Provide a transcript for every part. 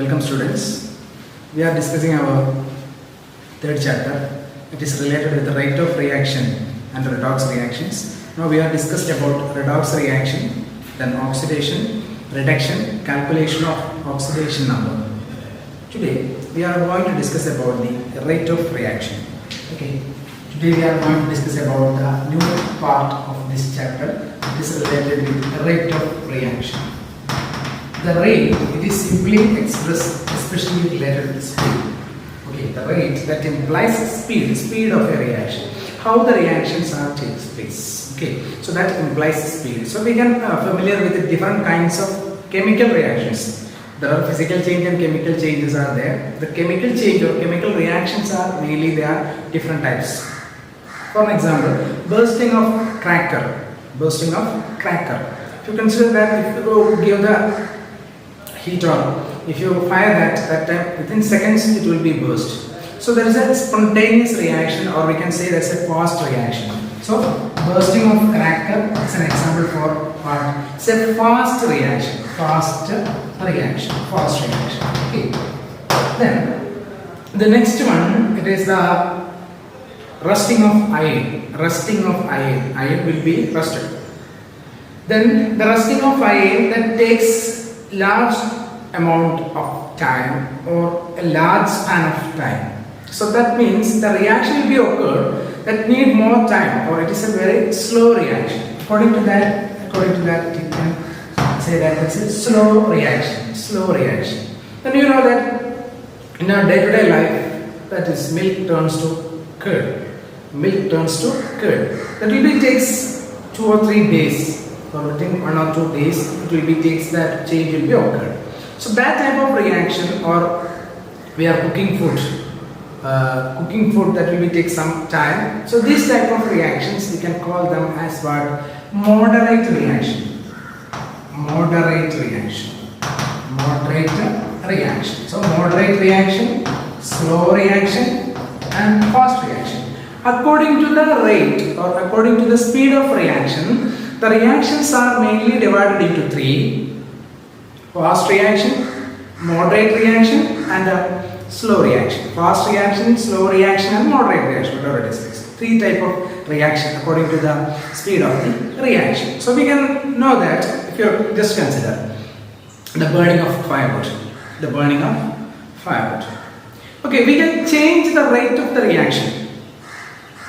Welcome students. We are discussing our third chapter. It is related with the rate of reaction and redox reactions. Now we are discussed about redox reaction, then oxidation, reduction, calculation of oxidation number. Today we are going to discuss about the rate of reaction. Okay. Today we are going to discuss about the new part of this chapter. It is related with the rate of reaction. The rate, it is simply expressed, especially related to speed. Okay, the rate that implies speed of a reaction. How the reactions are takes place. Okay, so that implies speed. So we can familiar with the different kinds of chemical reactions. There are physical change and chemical changes are there. The chemical change or chemical reactions are mainly there are different types. For example, bursting of cracker. Bursting of cracker. If you consider that, if you give the heat on, if you fire that time, within seconds it will be burst. So there is a spontaneous reaction, or we can say that's a fast reaction. So bursting of cracker is an example for what? It's a fast reaction. Fast reaction. Okay. Then the next one, it is the rusting of iron. Rusting of iron. Iron will be rusted. Then the rusting of iron that takes large amount of time or a large span of time. So that means the reaction will be occurred that need more time, or it is a very slow reaction. According to that you can say that it's a slow reaction. Slow reaction. Then you know that in our day-to-day life, that is milk turns to curd. Milk turns to curd. That will takes 2 or 3 days. For within 1 or 2 days, it will be takes that change will be occurred. So that type of reaction, or we are cooking food. Cooking food that will be take some time. So these type of reactions we can call them as what? Moderate reaction. Moderate reaction. Moderate reaction. So moderate reaction, slow reaction, and fast reaction. According to the rate or according to the speed of reaction, the reactions are mainly divided into 3: fast reaction, moderate reaction, and a slow reaction. Fast reaction, slow reaction, and moderate reaction. Whatever it is, 3 type of reaction according to the speed of the reaction. So we can know that if you just consider the burning of firewood. The burning of firewood. Okay, we can change the rate of the reaction.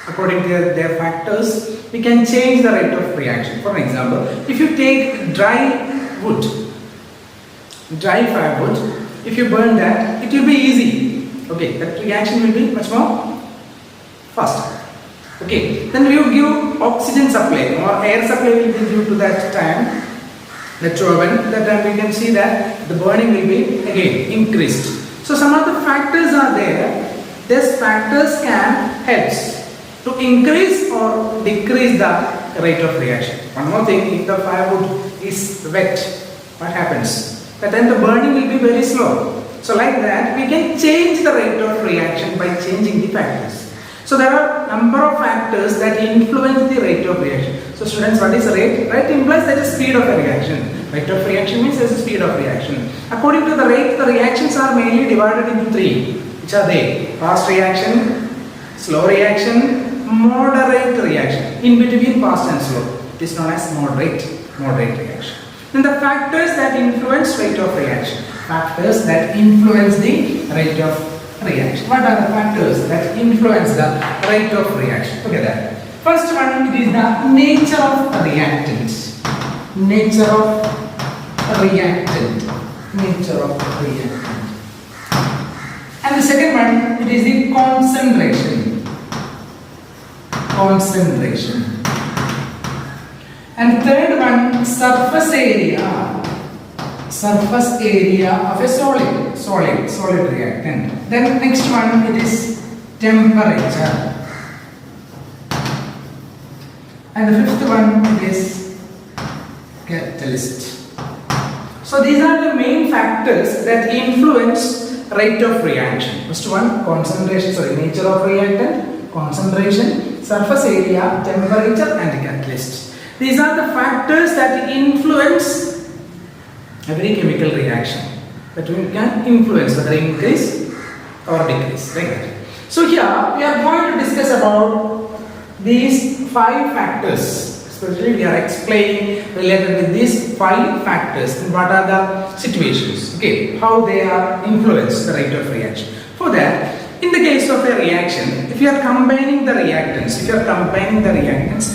According to their factors, we can change the rate of reaction. For example, if you take dry wood, dry firewood, if you burn that, it will be easy. Okay, that reaction will be much more faster. Okay, then you give oxygen supply or air supply will be due to that time, the oven. That time we can see that the burning will be again increased. So some of the factors are there. These factors can help to increase or decrease the rate of reaction. One more thing, if the firewood is wet, what happens? That then the burning will be very slow. So like that, we can change the rate of reaction by changing the factors. So there are number of factors that influence the rate of reaction. So students, what is rate? Rate implies that is speed of a reaction. Rate of reaction means there is a speed of reaction. According to the rate, the reactions are mainly divided into 3. Which are they? Fast reaction, slow reaction, moderate reaction. In between fast and slow, it is known as moderate reaction. Then the factors that influence rate of reaction. Factors that influence the rate of reaction. What are the factors that influence the rate of reaction? Look at that. First one, it is the nature of reactant. Nature of reactant. Nature of reactant. And the second one, it is the concentration. Concentration. And third one, surface area. Surface area of a solid reactant. Then next one, it is temperature. And the fifth one, it is catalyst. So these are the main factors that influence rate of reaction. First one, nature of reactant, concentration, surface area, temperature, and catalyst. These are the factors that influence every chemical reaction. that we can influence whether increase or decrease, like that. So here we are going to discuss about these 5 factors. Especially we are explaining related with these 5 factors and what are the situations, okay, how they are influence the rate of reaction. For that, in the case of a reaction, if you are combining the reactants, what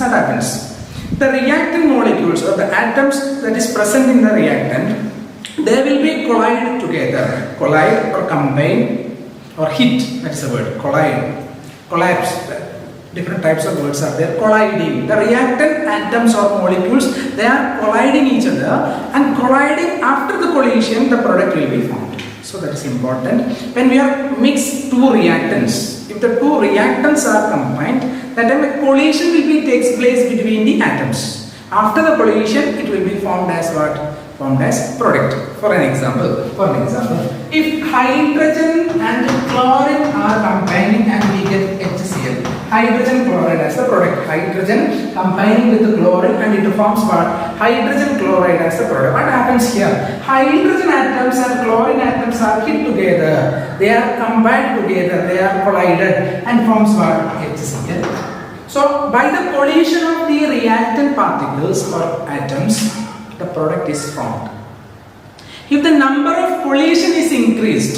happens? The reactant molecules or the atoms that is present in the reactant, they will be collide together, collide or combine or hit, that's the word, collide, collapse. Different types of words are there. Colliding. The reactant atoms or molecules, they are colliding each other, and colliding after the collision, the product will be formed. So that is important. When we are mixed 2 reactants, if the 2 reactants are combined, that time a collision will be takes place between the atoms. After the collision, it will be formed as what? Formed as product. For an example, if hydrogen and chlorine are combining and we get HCl, hydrogen chloride as the product. Hydrogen combining with the chlorine and it forms what? Hydrogen chloride as the product. What happens here? Hydrogen atoms and chlorine atoms are hit together. They are combined together. They are collided and forms what? HCl. So by the collision of the reactant particles or atoms, the product is formed. If the number of collision is increased,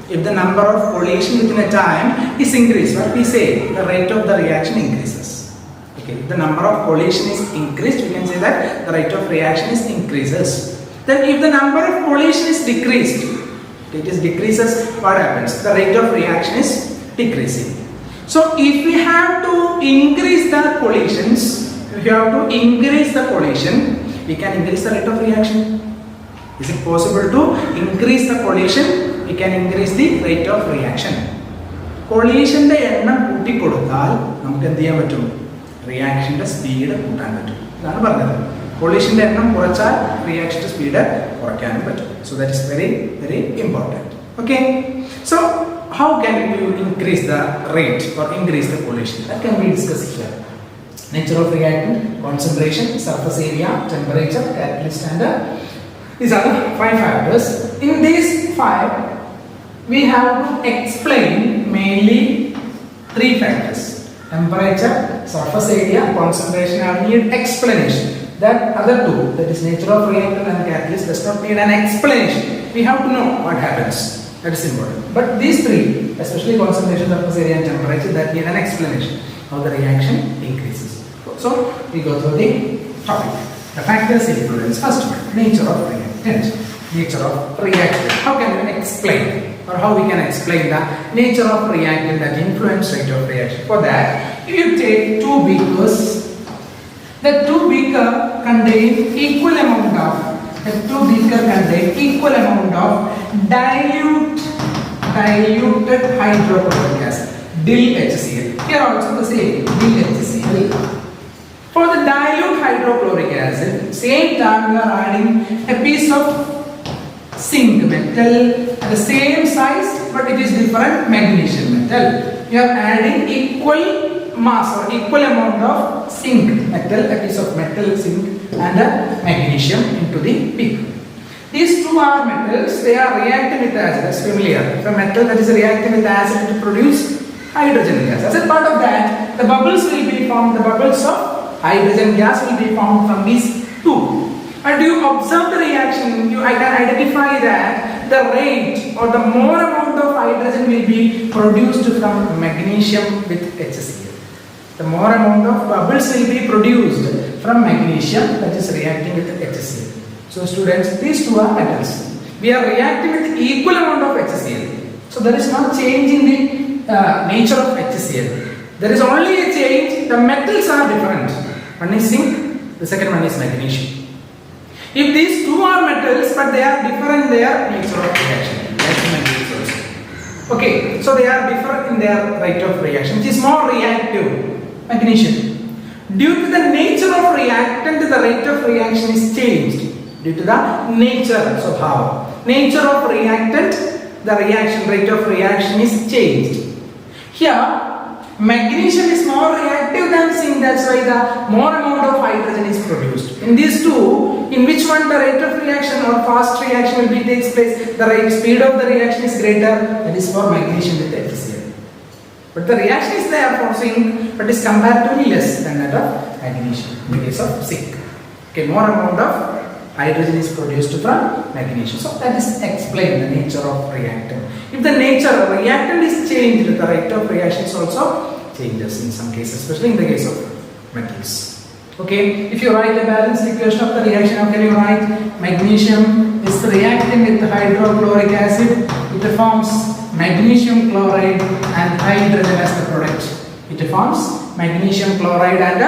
if the number of collision within a time is increased, what we say, the rate of the reaction increases. Okay, if the number of collision is increased, we can say that the rate of reaction is increases. Then if the number of collision is decreased, it is decreases, what happens? The rate of reaction is decreasing. So if we have to increase the collisions, we can increase the rate of reaction. Is it possible to increase the collision? We can increase the rate of reaction. Collision എണ്ണം കൂട്ടി കൊടുത്താൽ നമുക്ക് എന്ത് ചെയ്യാൻ പറ്റും? റിയാക്ഷന്റെ speed കൂട്ടാൻ പറ്റും. ഇതാണ് പറഞ്ഞത്. കൊളീഷന്റെ എണ്ണം കുറച്ചാൽ റിയാക്ഷന്റെ സ്പീഡ് കുറയ്ക്കാനും പറ്റും. So that is very important. Okay. So how can you increase the rate or increase the collision? That can be discussed here. Nature of reactant, concentration, surface area, temperature, catalyst, and these are the 5 factors. In these 5, we have to explain mainly 3 factors: temperature, surface area, concentration are need explanation. That other 2, that is nature of reactant and catalyst, does not need an explanation. We have to know what happens. That is important. But these 3, especially concentration, surface area, and temperature, that need an explanation how the reaction increases. So we go through the topic. The factors influence. First one, nature of reactant. Nature of reactant. How can we explain, or how we can explain the nature of reactant that influence rate of reaction? For that, if you take 2 beakers, the 2 beakers contain equal amount of diluted hydrochloric acid, DIL-HCl. Here also the same, DIL-HCl. For the dilute hydrochloric acid, same time we are adding a piece of zinc metal at the same size, but it is different magnesium metal. We are adding equal mass or equal amount of zinc metal, a piece of metal, zinc, and a magnesium into the beaker. These 2 are metals. They are reacting with acid. That's familiar. If a metal that is reacting with acid to produce hydrogen gas. As a part of that, the bubbles will be formed. The bubbles of hydrogen gas will be formed from these 2. And you observe the reaction, you can identify that the rate or the more amount of hydrogen will be produced from magnesium with HCl. The more amount of bubbles will be produced from magnesium that is reacting with HCl. So students, these 2 are metals. We are reacting with equal amount of HCl. So there is no change in the nature of HCl. There is only a change. The metals are different. One is zinc, the second one is magnesium. If these 2 are metals, but they are different in their nature of reaction. Okay, so they are different in their rate of reaction, which is more reactive, magnesium. Due to the nature of reactant, the rate of reaction is changed. Due to the nature of reactant, the reaction rate of reaction is changed. Here, magnesium is more reactive than zinc that's why the more amount of hydrogen is produced. In these two, in which one the rate of reaction or fast reaction will be takes place, the rate speed of the reaction is greater, that is for magnesium with HCl. But the reaction is there for zinc, but is comparatively less than that of magnesium in the case of zinc. Okay, more amount of hydrogen is produced from magnesium. So that is explain the nature of reactant. If the nature of reactant is changed, the rate of reaction is also changes in some cases, especially in the case of metals. Okay, if you write a balanced equation of the reaction, how can you write? Magnesium is reacting with hydrochloric acid, it forms magnesium chloride and hydrogen as the product. It forms magnesium chloride and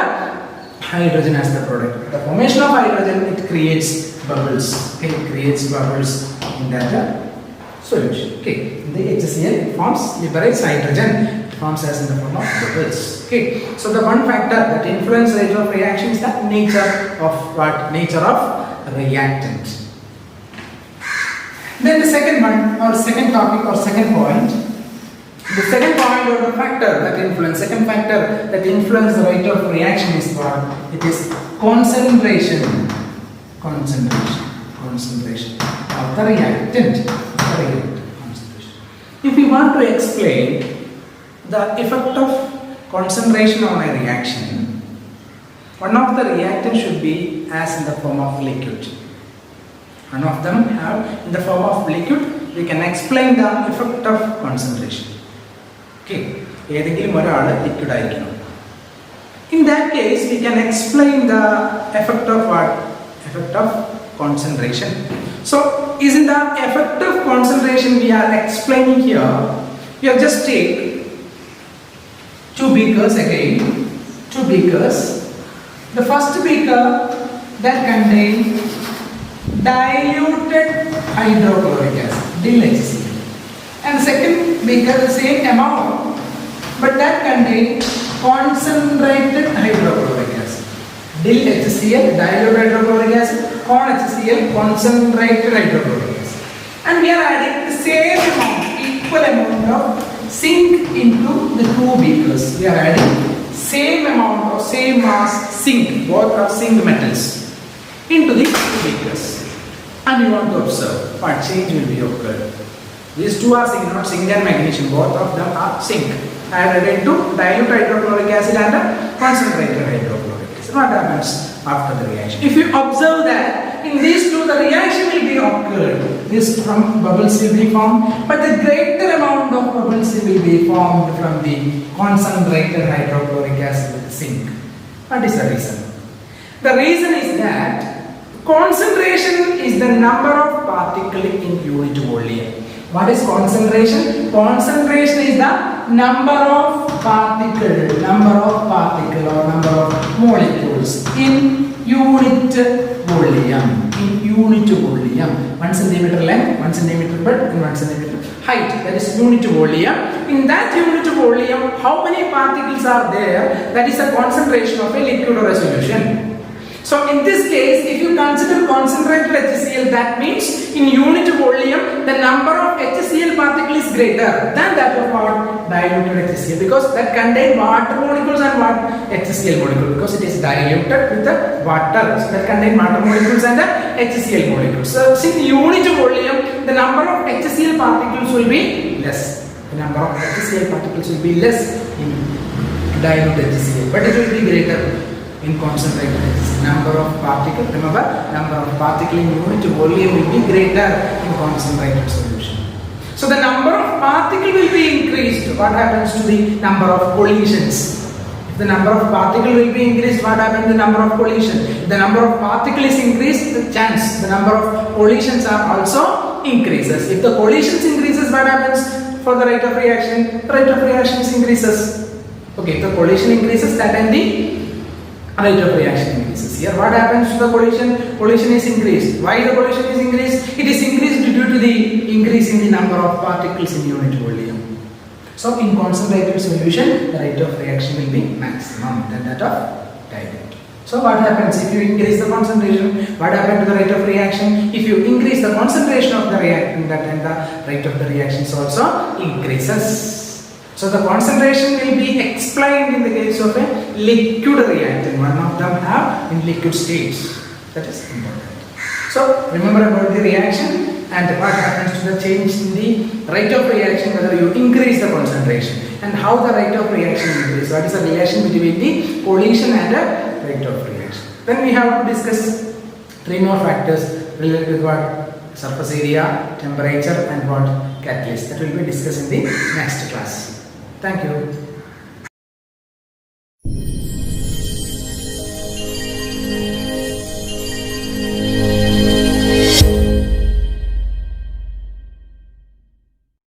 hydrogen as the product. The formation of hydrogen, it creates bubbles. Okay, it creates bubbles in that solution. Okay, in the HCl it forms, liberates hydrogen, it forms as in the form of bubbles. Okay, so the one factor that influences rate of reaction is the nature of what? Nature of reactant. Then the second one, or second topic, or second point. The second point or the factor that influence, second factor that influence the rate of reaction is what? It is concentration. Concentration of the reactant. Concentration. If we want to explain the effect of concentration on a reaction, one of the reactants should be as in the form of liquid. One of them have in the form of liquid. We can explain the effect of concentration. Okay, ഏതെങ്കിലും ഒരാൾ liquid ആയിരിക്കണം. In that case, we can explain the effect of what? Effect of concentration. So, isn't the effect of concentration we are explaining here? We have just take two beakers again. Two beakers. The first beaker that contains diluted hydrochloric acid, DHCl. And second beaker the same amount, but that contains concentrated hydrochloric acid. DHCl, diluted hydrochloric acid, HCl, concentrated hydrochloric acid. And we are adding the same amount, equal amount of zinc into the two beakers. We are adding same amount or same mass zinc, both are zinc metals, into the beakers. And you want to observe what change will be occurred. These two are zinc, not zinc and magnesium. Both of them are zinc added into dilute hydrochloric acid and concentrated hydrochloric acid. What happens after the reaction? If you observe that in these two the reaction will be occurred. This from bubbles will be formed, but the greater amount of bubbles will be formed from the concentrated hydrochloric acid with zinc. What is the reason? The reason is that concentration is the number of particles in unit volume. What is concentration? Concentration is the number of particles or number of molecules in unit volume. In unit volume, 1 centimeter length, 1 centimeter breadth, and 1 centimeter height. That is unit volume. In that unit volume, how many particles are there? That is the concentration of a liquid or a solution. So in this case, if you consider concentrated HCl, that means in unit volume, the number of HCl particles is greater than that of our diluted HCl, because that contains water molecules and what? HCl molecule, because it is diluted with the water. So that contains water molecules and the HCl molecules. So in unit volume, the number of HCl particles will be less. The number of HCl particles will be less in diluted HCl, but it will be greater in concentrated HCl. Number of particles, remember, number of particles in unit volume will be greater in concentrated solution. So the number of particles will be increased. What happens to the number of collisions? If the number of particles will be increased, what happens to the number of collisions? If the number of particles is increased, the chance, the number of collisions are also increases. If the collisions increases, what happens for the rate of reaction? The rate of reaction increases. Okay, if the collision increases, that and the rate of reaction increases. Here what happens to the collision? Collision is increased. Why the collision is increased? It is increased due to the increase in the number of particles in unit volume. So in concentrated solution, the rate of reaction will be maximum than that of dilute. So what happens if you increase the concentration? What happens to the rate of reaction? If you increase the concentration of the reactant, then the rate of the reaction also increases. So the concentration will be explained in the case of a liquid reactant. One of them have in liquid states. That is important. So remember about the reaction and what happens to the change in the rate of reaction, whether you increase the concentration, and how the rate of reaction increases. What is the relation between the collision and the rate of reaction? Then we have to discuss 3 more factors related with what? Surface area, temperature, and what? Catalyst. That will be discussed in the next class. Thank you.